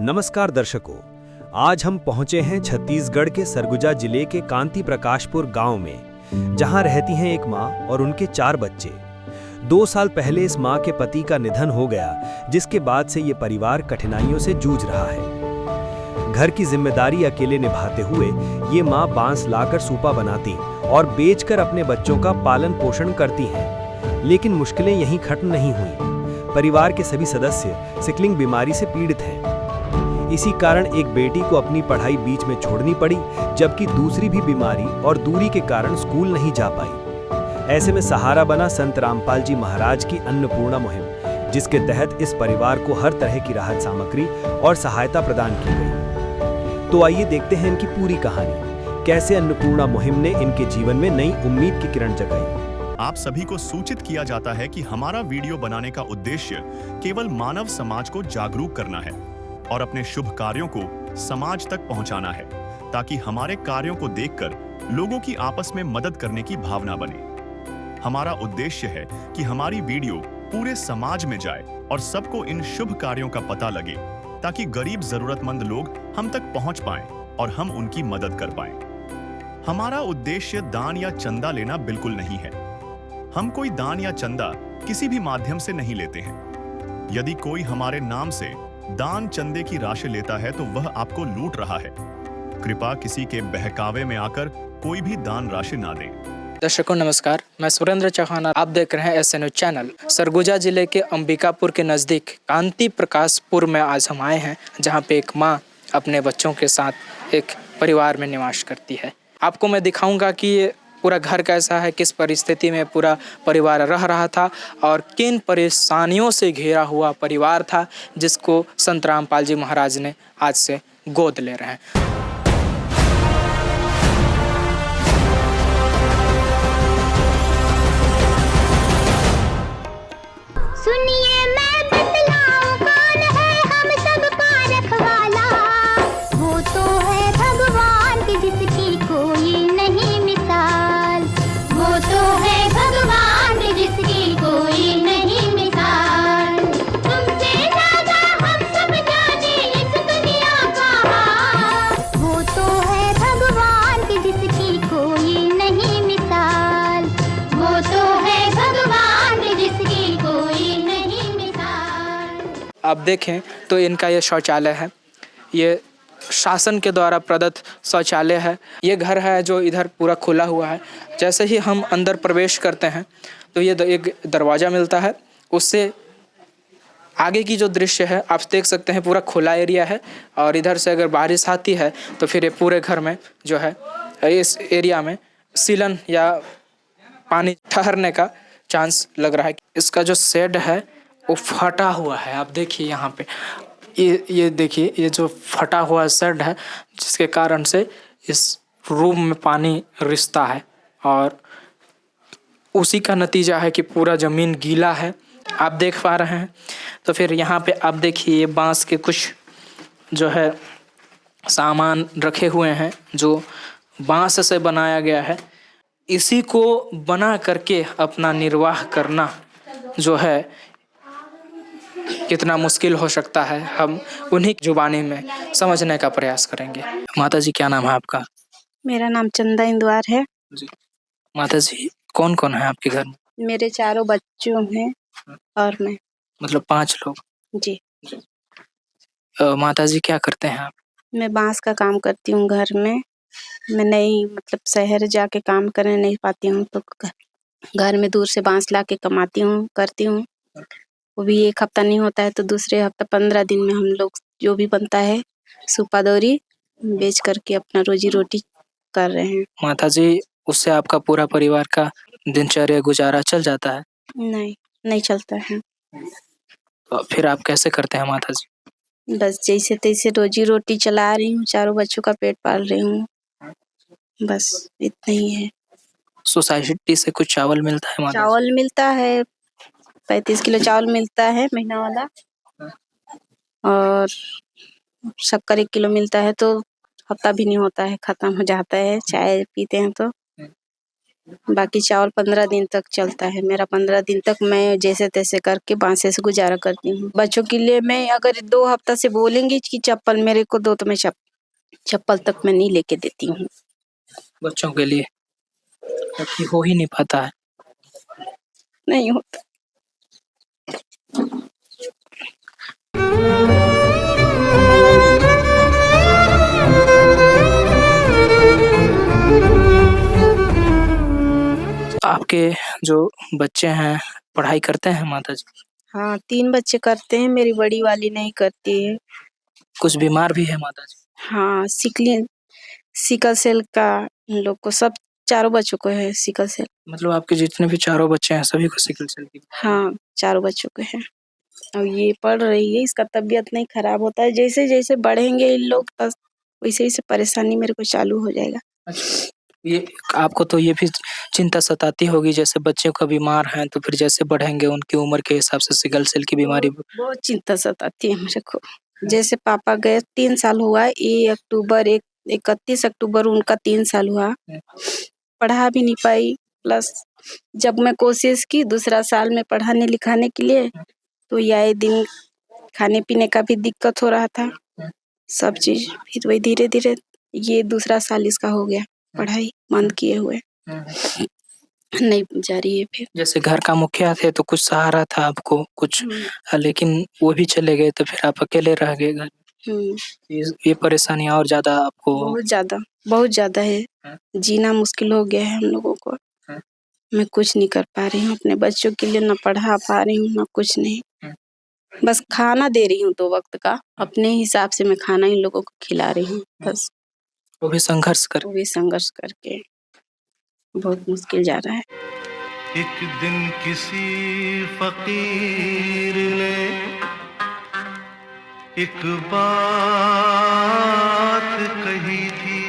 नमस्कार दर्शकों, आज हम पहुंचे हैं छत्तीसगढ़ के सरगुजा जिले के कांति प्रकाशपुर गांव में, जहां रहती हैं एक मां और उनके 4 बच्चे। 2 साल पहले इस मां के पति का निधन हो गया, जिसके बाद से ये परिवार कठिनाइयों से जूझ रहा है। घर की जिम्मेदारी अकेले निभाते हुए ये मां बांस लाकर सूपा बनाती और बेचकर अपने बच्चों का पालन पोषण करती हैं। लेकिन मुश्किलें यहीं खत्म नहीं हुई। परिवार के सभी सदस्य सिकलिंग बीमारी से पीड़ित हैं। इसी कारण एक बेटी को अपनी पढ़ाई बीच में छोड़नी पड़ी, जबकि दूसरी भी बीमारी और दूरी के कारण स्कूल नहीं जा पाई। ऐसे में सहारा बना संत रामपाल जी महाराज की अन्नपूर्णा मुहिम, जिसके तहत इस परिवार को हर तरह की राहत सामग्री और सहायता प्रदान की गई। तो आइए देखते हैं इनकी पूरी कहानी, कैसे अन्नपूर्णा मुहिम ने इनके जीवन में नई उम्मीद की किरण जगाई। आप सभी को सूचित किया जाता है कि हमारा वीडियो बनाने का उद्देश्य केवल मानव समाज को जागरूक करना है और अपने शुभ कार्यों को समाज तक पहुंचाना है, ताकि हमारे कार्यों को देखकर लोगों की आपस में मदद करने की भावना बने। हमारा उद्देश्य है कि हमारी वीडियो पूरे समाज में जाए और सबको इन शुभ कार्यों का पता लगे, ताकि गरीब जरूरतमंद लोग हम तक पहुंच पाएं और हम उनकी मदद कर पाएं। हमारा उद्देश्य दान या चंदा लेना बिल्कुल नहीं है। हम कोई दान या चंदा किसी भी माध्यम से नहीं लेते हैं। यदि कोई हमारे नाम से दान चंदे की राशि लेता है तो वह आपको लूट रहा है। कृपया किसी के बहकावे में आकर कोई भी दान राशि ना दें। दर्शकों नमस्कार, मैं सुरेंद्र चौहान। आप देख रहे हैं SNU चैनल। सरगुजा जिले के अंबिकापुर के नज़दीक कांति प्रकाशपुर में आज हम आए हैं, जहां पे एक मां अपने बच्चों के साथ एक परिवार में निवास करती है। आपको मैं दिखाऊंगा कि ये पूरा घर कैसा है, किस परिस्थिति में पूरा परिवार रह रहा था और किन परेशानियों से घिरा हुआ परिवार था, जिसको संत रामपाल जी महाराज ने आज से गोद ले रहे हैं। सुनिए मैं बतलाऊं कौन है हम सबका रखवाला। वो तो है भगवान की जिसकी कोई नहीं मिसाल। वो तो है भगवान की जिसकी कोई नहीं मिसाल। तुमसे ज्यादा हम सब जाने इस दुनिया का हाल। वो तो है भगवान की जिसकी कोई नहीं मिसाल। वो तो है भगवान की जिसकी कोई नहीं मिसाल। आप देखें तो इनका ये शौचालय है, ये शासन के द्वारा प्रदत्त शौचालय है। ये घर है जो इधर पूरा खुला हुआ है। जैसे ही हम अंदर प्रवेश करते हैं तो ये एक दरवाज़ा मिलता है। उससे आगे की जो दृश्य है आप देख सकते हैं, पूरा खुला एरिया है। और इधर से अगर बारिश आती है तो फिर ये पूरे घर में जो है इस एरिया में सीलन या पानी ठहरने का चांस लग रहा है। इसका जो शेड है वो फटा हुआ है। आप देखिए यहाँ पे ये देखिए, ये जो फटा हुआ शेड है, जिसके कारण से इस रूम में पानी रिसता है और उसी का नतीजा है कि पूरा ज़मीन गीला है, आप देख पा रहे हैं। तो फिर यहाँ पे आप देखिए ये बांस के कुछ जो है सामान रखे हुए हैं, जो बांस से बनाया गया है। इसी को बना करके अपना निर्वाह करना जो है कितना मुश्किल हो सकता है, हम उन्हीं की जुबानी में समझने का प्रयास करेंगे। माता जी क्या नाम है आपका? मेरा नाम चंदा इंदवार है। जी माता जी, कौन कौन है आपके घर में? मेरे 4 बच्चों हैं और मैं। मतलब 5 लोग। जी। माता जी क्या करते हैं आप? मैं बांस का काम करती हूँ घर में। मैं नहीं मतलब शहर जाके काम करने नहीं पाती हूँ, तो घर में दूर से बांस ला के कमाती हूँ, करती हूँ। वो भी एक हफ्ता नहीं होता है तो दूसरे हफ्ता 15 दिन में हम लोग जो भी बनता है सूपा दौरी बेच करके अपना रोजी रोटी कर रहे हैं। माता जी, उससे आपका पूरा परिवार का दिनचर्या गुजारा चल जाता है? नहीं चलता है। तो फिर आप कैसे करते हैं माता जी? बस जैसे तैसे रोजी रोटी चला रही हूँ, 4 बच्चों का पेट पाल रही हूँ, बस इतना ही है। सोसाइटी से कुछ चावल मिलता है माता जी? चावल मिलता है, 35 किलो चावल मिलता है महीना वाला, और शक्कर 1 किलो मिलता है। तो हफ्ता भी नहीं होता है, खत्म हो जाता है। चाय पीते हैं तो बाकी चावल 15 दिन तक चलता है मेरा। 15 दिन तक मैं जैसे तैसे करके बांसे से गुजारा करती हूँ। बच्चों के लिए मैं अगर 2 हफ्ता से बोलेंगी कि चप्पल मेरे को दो, तो मैं चप्पल तक मैं नहीं लेके देती हूँ। बच्चों के लिए क्योंकि हो ही नहीं पाता है। नहीं होता। आपके जो बच्चे हैं पढ़ाई करते हैं माता जी? हाँ, 3 बच्चे करते हैं, मेरी बड़ी वाली नहीं करती है। कुछ बीमार भी है माता जी? हाँ, सिकल सेल का इन लोग को, सब चारों बच्चों को है सिकल सेल। मतलब आपके जितने भी चारों बच्चे हैं सभी को सिकल सेल की? हाँ, चारों बच्चों को है। और ये पढ़ रही है, इसका तबीयत नहीं खराब होता है। जैसे जैसे बढ़ेंगे इन लोग, बस वैसे वैसे परेशानी मेरे को चालू हो जाएगा। अच्छा, ये आपको तो ये भी चिंता सताती होगी जैसे बच्चे का बीमार हैं तो फिर जैसे बढ़ेंगे उनकी उम्र के हिसाब से सिकल सेल की बीमारी। बहुत चिंता सताती है मेरे को। जैसे पापा गए 3 साल हुआ, ये अक्टूबर 31 अक्टूबर उनका 3 साल हुआ। पढ़ा भी नहीं पाई, प्लस जब मैं कोशिश की दूसरा साल में पढ़ाने लिखाने के लिए, तो ये आए दिन खाने पीने का भी दिक्कत हो रहा था, सब चीज। फिर वही धीरे धीरे ये दूसरा साल इसका हो गया पढ़ाई बंद किए हुए, नहीं जा रही है फिर। जैसे घर का मुखिया थे तो कुछ सहारा था आपको कुछ, लेकिन वो भी चले गए तो फिर आप अकेले रह गए घर। ये परेशानी और ज्यादा आपको? बहुत ज्यादा है। जीना मुश्किल हो गया है हम लोगों को। मैं कुछ नहीं कर पा रही हूँ अपने बच्चों के लिए, ना पढ़ा पा रही हूँ ना कुछ नहीं। बस खाना दे रही हूँ 2 वक्त का, अपने हिसाब से मैं खाना इन लोगों को खिला रही हूँ बस। वो भी संघर्ष कर? वो भी संघर्ष करके बहुत मुश्किल जा रहा है। एक दिन किसी फकीर ने एक बात कही थी,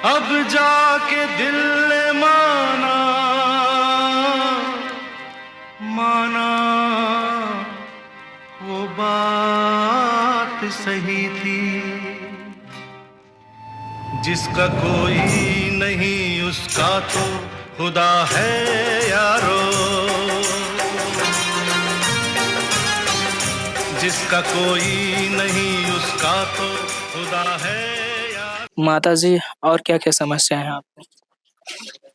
अब जाके दिल ने माना वो बात सही थी। जिसका कोई नहीं उसका तो खुदा है यारो, जिसका कोई नहीं उसका तो खुदा है यारो। माता जी और क्या क्या समस्या है आपको?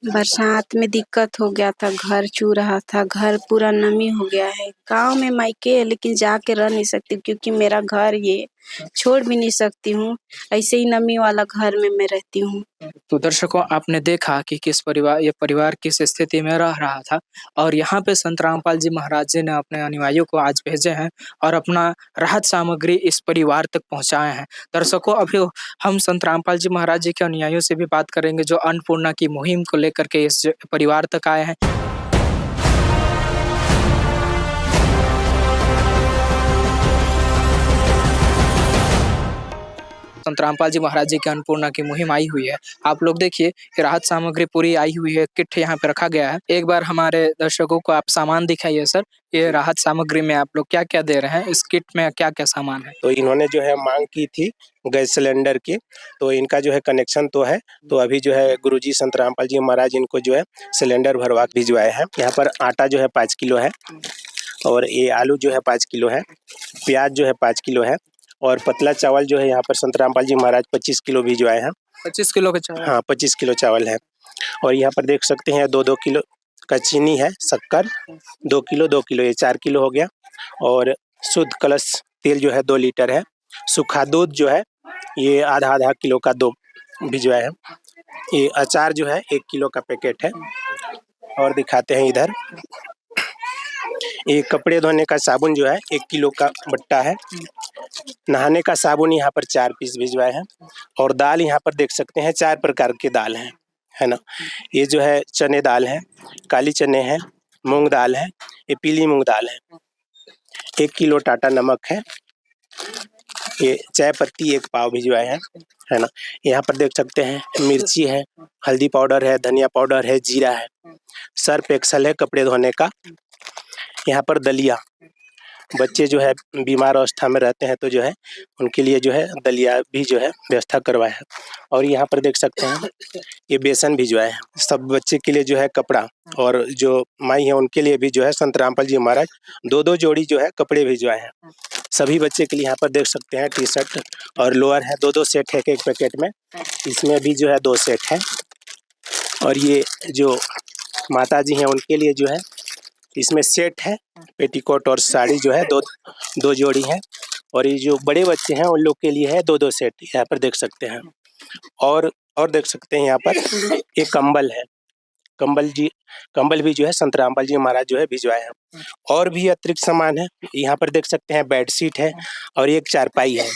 बरसात में दिक्कत हो गया था, घर चू रहा था, घर पूरा नमी हो गया है। गांव में मायके है लेकिन जाके रह नहीं सकती क्योंकि मेरा घर ये छोड़ भी नहीं सकती हूँ, ऐसे ही नमी वाला घर में मैं रहती हूँ। तो दर्शकों आपने देखा कि ये परिवार किस स्थिति में रह रहा था और यहाँ पे संत रामपाल जी महाराज जी ने अपने अनुयायियों को आज भेजे हैं और अपना राहत सामग्री इस परिवार तक पहुँचाए हैं। दर्शकों अभी हम संत रामपाल जी महाराज जी के अनुयायियों से भी बात करेंगे जो अन्नपूर्णा की मुहिम को लेकर के इस परिवार तक आए हैं। संत रामपाल जी महाराज जी की अन्नपूर्णा की मुहिम आई हुई है। आप लोग देखिए ये राहत सामग्री पूरी आई हुई है, किट यहाँ पे रखा गया है। एक बार हमारे दर्शकों को आप सामान दिखाइए सर, ये राहत सामग्री में आप लोग क्या क्या दे रहे हैं, इस किट में क्या क्या सामान है? तो इन्होंने जो है मांग की थी गैस सिलेंडर की, तो इनका जो है कनेक्शन तो है, तो अभी जो है गुरुजी संत रामपाल जी महाराज इनको जो है सिलेंडर भरवा भिजवाए हैं। यहाँ पर आटा जो है 5 किलो है और ये आलू जो है 5 किलो है, प्याज जो है 5 किलो है और पतला चावल जो है यहाँ पर संत रामपाल जी महाराज 25 किलो भिजवाए हैं। 25 किलो का चावल? हाँ, 25 किलो चावल है। और यहाँ पर देख सकते हैं 2-2 किलो का चीनी है, शक्कर 2 किलो ये 4 किलो हो गया और शुद्ध कलश तेल जो है 2 लीटर है। सूखा दूध जो है ये आधा किलो का 2 भिजवाए हैं। ये अचार जो है 1 किलो का पैकेट है। और दिखाते हैं इधर, ये कपड़े धोने का साबुन जो है 1 किलो का बट्टा है। नहाने का साबुन यहाँ पर 4 पीस भिजवाए हैं और दाल यहाँ पर देख सकते हैं 4 प्रकार की दाल है ना। ये जो है चने दाल है, काली चने हैं, मूंग दाल है, ये पीली मूंग दाल है। 1 किलो टाटा नमक है, ये चाय पत्ती 1 पाव भिजवाए हैं, है ना। यहाँ पर देख सकते हैं मिर्ची है, हल्दी पाउडर है, धनिया पाउडर है, जीरा है, सर्फ एक्सल है कपड़े धोने का। यहाँ पर दलिया बच्चे जो है बीमार अवस्था में रहते हैं तो जो है उनके लिए जो है दलिया भी जो है व्यवस्था करवाया है। और यहाँ पर देख सकते हैं ये बेसन भिजवाए हैं। सब बच्चे के लिए जो है कपड़ा, और जो माई है उनके लिए भी जो है संत रामपाल जी महाराज 2-2 जोड़ी जो है कपड़े भिजवाए हैं। सभी बच्चे के लिए यहाँ पर देख सकते हैं टी शर्ट और लोअर है, 2-2 सेट है एक पैकेट में। इसमें भी जो है 2 सेट है। और ये जो माता जी हैं उनके लिए जो है इसमें सेट है, पेटीकोट और साड़ी जो है 2 जोड़ी है। और ये जो बड़े बच्चे हैं उन लोग के लिए है 2-2 सेट, यहाँ पर देख सकते हैं। और देख सकते हैं यहाँ पर एक कंबल है, कंबल भी जो है संत रामपाल जी महाराज जो है भिजवाए हैं। और भी अतिरिक्त सामान है, यहाँ पर देख सकते हैं बेडशीट है और एक चारपाई है।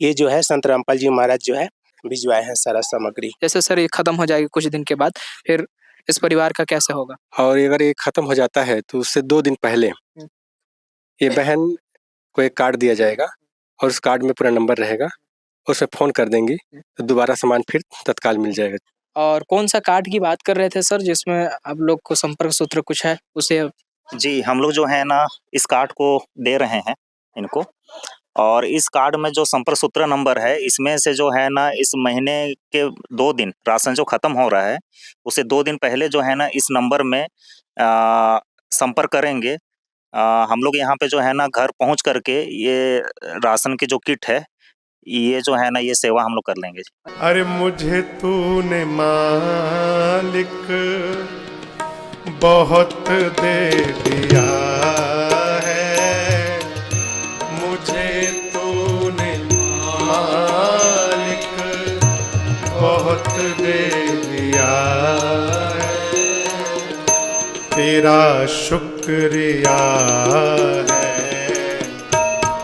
ये जो है संत रामपाल जी महाराज जो है भिजवाए हैं सारा सामग्री। जैसे सर ये खत्म हो जाएगी कुछ दिन के बाद, फिर इस परिवार का कैसे होगा? और अगर ये खत्म हो जाता है तो उससे 2 दिन पहले ये बहन को एक कार्ड दिया जाएगा और उस कार्ड में पूरा नंबर रहेगा, उसे फ़ोन कर देंगी तो दोबारा सामान फिर तत्काल मिल जाएगा। और कौन सा कार्ड की बात कर रहे थे सर जिसमें आप लोग को संपर्क सूत्र कुछ है उसे? जी, हम लोग जो है ना इस कार्ड को दे रहे हैं इनको, और इस कार्ड में जो संपर्क सूत्र नंबर है इसमें से जो है ना इस महीने के 2 दिन राशन जो ख़त्म हो रहा है उसे 2 दिन पहले जो है ना इस नंबर में संपर्क करेंगे। हम लोग यहाँ पे जो है ना घर पहुँच करके ये राशन की जो किट है ये जो है ना ये सेवा हम लोग कर लेंगे। अरे मुझे तूने मालिक बहुत दे दिया है, मुझे तूने मालिक बहुत दे दिया है, तेरा शुक्रिया है,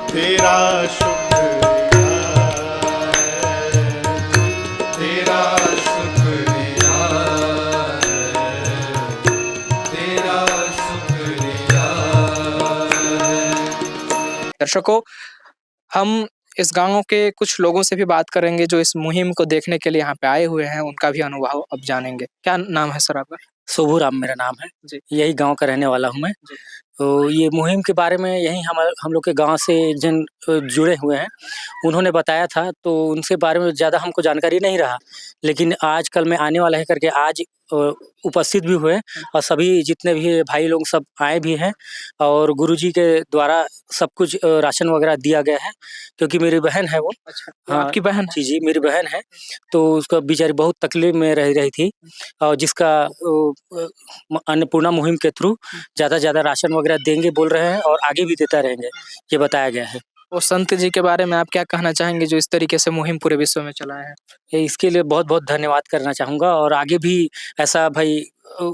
तेरा शुक्रिया दर्शकों, हम इस गांव के कुछ लोगों से भी बात करेंगे जो इस मुहिम को देखने के लिए यहाँ पे आए हुए हैं, उनका भी अनुभव अब जानेंगे। क्या नाम है सर आपका? शोभू राम मेरा नाम है जी। यही गांव का रहने वाला हूं मैं। तो ये मुहिम के बारे में यही हम लोग के गांव से एक जन जुड़े हुए हैं, उन्होंने बताया था तो उनसे बारे में ज़्यादा हमको जानकारी नहीं रहा, लेकिन आज कल मैं आने वाला है करके आज उपस्थित भी हुए और सभी जितने भी भाई लोग सब आए भी हैं और गुरुजी के द्वारा सब कुछ राशन वगैरह दिया गया है, क्योंकि मेरी बहन है वो। अच्छा, हाँ, आपकी बहन? जी मेरी बहन है। तो उसका बेचारी बहुत तकलीफ में रह रही थी और जिसका अन्नपूर्णा मुहिम के थ्रू ज़्यादा से ज़्यादा राशन वगैरह देंगे बोल रहे हैं और आगे भी देता रहेंगे, ये बताया गया है। वो संत जी के बारे में आप क्या कहना चाहेंगे जो इस तरीके से मुहिम पूरे विश्व में चलाए हैं? इसके लिए बहुत बहुत धन्यवाद करना चाहूँगा और आगे भी ऐसा भाई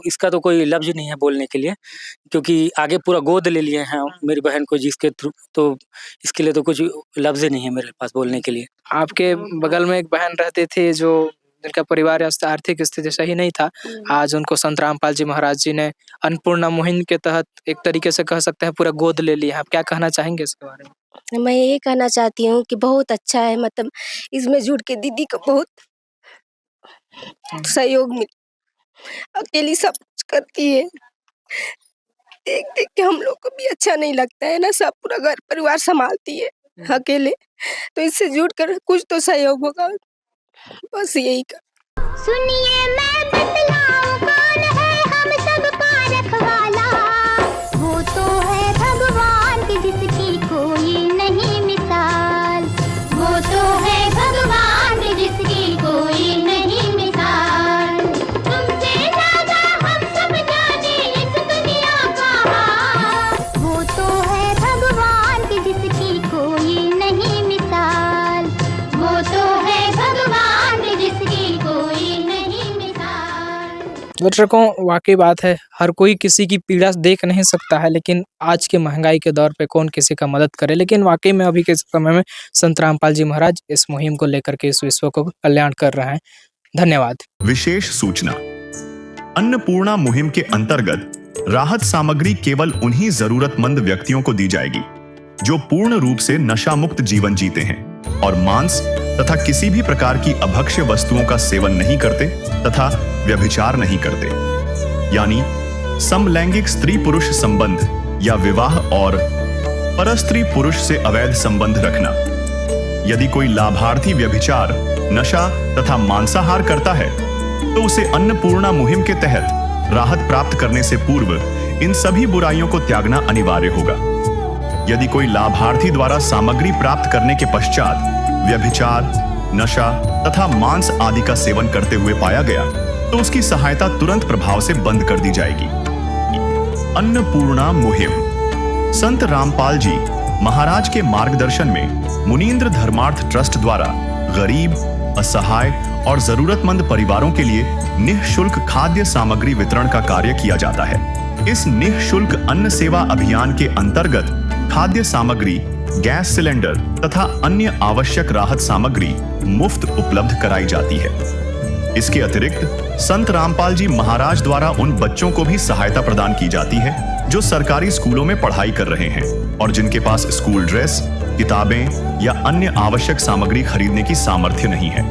इसका तो कोई लफ्ज़ नहीं है बोलने के लिए, क्योंकि आगे पूरा गोद ले लिए हैं मेरी बहन को जिसके थ्रू, तो इसके लिए तो कुछ लफ्ज़ नहीं है मेरे पास बोलने के लिए। आपके बगल में एक बहन रहती थी जो जिनका परिवार आर्थिक स्थिति सही नहीं था, आज उनको संत रामपाल जी महाराज जी ने अन्नपूर्णा मुहिम के तहत एक तरीके से कह सकते हैं पूरा गोद ले लिया। आप क्या कहना चाहेंगे इसके बारे में? मैं ये कहना चाहती हूँ कि बहुत अच्छा है, मतलब इसमें जुड़ के दीदी को बहुत सहयोग मिला। अकेली सब कुछ करती है, देख देख के हम लोग को भी अच्छा नहीं लगता है ना, सब पूरा घर परिवार संभालती है अकेले, तो इससे जुड़ कर कुछ तो सहयोग होगा, बस यही का। सुनिए मैं बतलाऊं कौन है हम सबका रखवाला, वो तो है भगवान की जिसकी कोई नहीं मिसाल, वो तो है भगवान की जिसकी कोई नहीं मिसाल। तुमसे ज्यादा हम सब जाने इस दुनिया का हाल, वो तो है भगवान की जिसकी कोई नहीं मिसाल, वो तो है भगवान की जिसकी कोई नहीं मिसाल। दर्शकों, वाकई बात है, हर कोई किसी की पीड़ा देख नहीं सकता है, लेकिन आज के महंगाई के दौर पे कौन किसी का मदद करे। लेकिन वाकई में अभी के समय में संत रामपाल जी महाराज इस मुहिम को लेकर के इस विश्व को कल्याण कर रहे हैं। धन्यवाद। विशेष सूचना, अन्नपूर्णा मुहिम के अंतर्गत राहत सामग्री केवल उन्हीं जरूरतमंद व्यक्तियों को दी जाएगी जो पूर्ण रूप से नशा मुक्त जीवन जीते हैं और मांस तथा किसी भी प्रकार की अभक्ष्य वस्तुओं का सेवन नहीं करते तथा व्यभिचार नहीं करते, यानी समलैंगिक स्त्री पुरुष संबंध या विवाह और परस्त्री पुरुष से अवैध संबंध रखना। यदि कोई लाभार्थी व्यभिचार, नशा तथा मांसाहार करता है तो उसे अन्नपूर्णा मुहिम के तहत राहत प्राप्त करने से पूर्व इन सभी बुराइयों को त्यागना अनिवार्य होगा। यदि कोई लाभार्थी द्वारा सामग्री प्राप्त करने के पश्चात व्यभिचार, नशा तथा मांस आदि का सेवन करते हुए पाया गया तो उसकी सहायता तुरंत प्रभाव से बंद कर दी जाएगी। अन्नपूर्णा मुहिम। संत रामपाल जी महाराज के मार्गदर्शन में मुनींद्र धर्मार्थ ट्रस्ट द्वारा गरीब, असहाय और जरूरतमंद परिवारों के लिए निःशुल्क खाद्य सामग्री वितरण का कार्य किया जाता है। इस निःशुल्क अन्न सेवा अभियान के अंतर्गत खाद्य सामग्री, गैस सिलेंडर तथा अन्य आवश्यक राहत सामग्री मुफ्त उपलब्ध कराई जाती है। इसके अतिरिक्त संत रामपाल जी महाराज द्वारा उन बच्चों को भी सहायता प्रदान की जाती है जो सरकारी स्कूलों में पढ़ाई कर रहे हैं और जिनके पास स्कूल ड्रेस, किताबें या अन्य आवश्यक सामग्री खरीदने की सामर्थ्य नहीं है।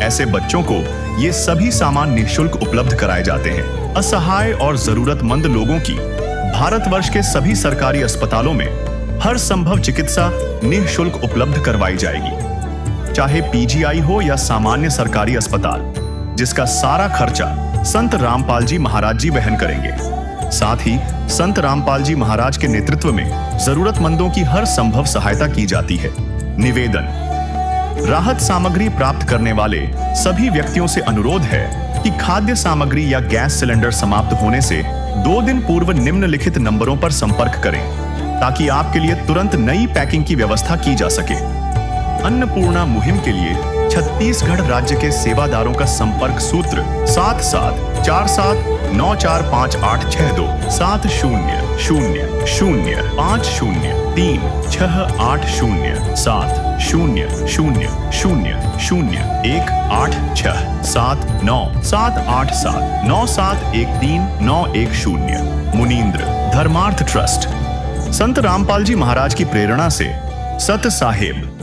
ऐसे बच्चों को ये सभी सामान निःशुल्क उपलब्ध कराए जाते हैं। असहाय और जरूरतमंद लोगों की भारतवर्ष के सभी सरकारी अस्पतालों में हर संभव चिकित्सा निःशुल्क उपलब्ध करवाई जाएगी, चाहे पीजीआई हो या सामान्य सरकारी अस्पताल, जिसका सारा खर्चा संत रामपाल जी महाराज जी वहन करेंगे। साथ ही संत रामपाल जी महाराज के नेतृत्व में जरूरतमंदों की हर संभव सहायता की जाती है। निवेदन। राहत सामग्री प्राप्त करने वाले सभी व्यक्तियों से अनुरोध है कि खाद्य सामग्री या गैस सिलेंडर समाप्त होने से 2 दिन पूर्व निम्नलिखित नंबरों पर संपर्क करें ताकि आपके लिए तुरंत नई पैकिंग की व्यवस्था की जा सके। अन्नपूर्णा मुहिम के लिए छत्तीसगढ़ राज्य के सेवादारों का संपर्क सूत्र 7747945862 7000500187 मुनींद्र धर्मार्थ ट्रस्ट। संत रामपाल जी महाराज की प्रेरणा से सत साहेब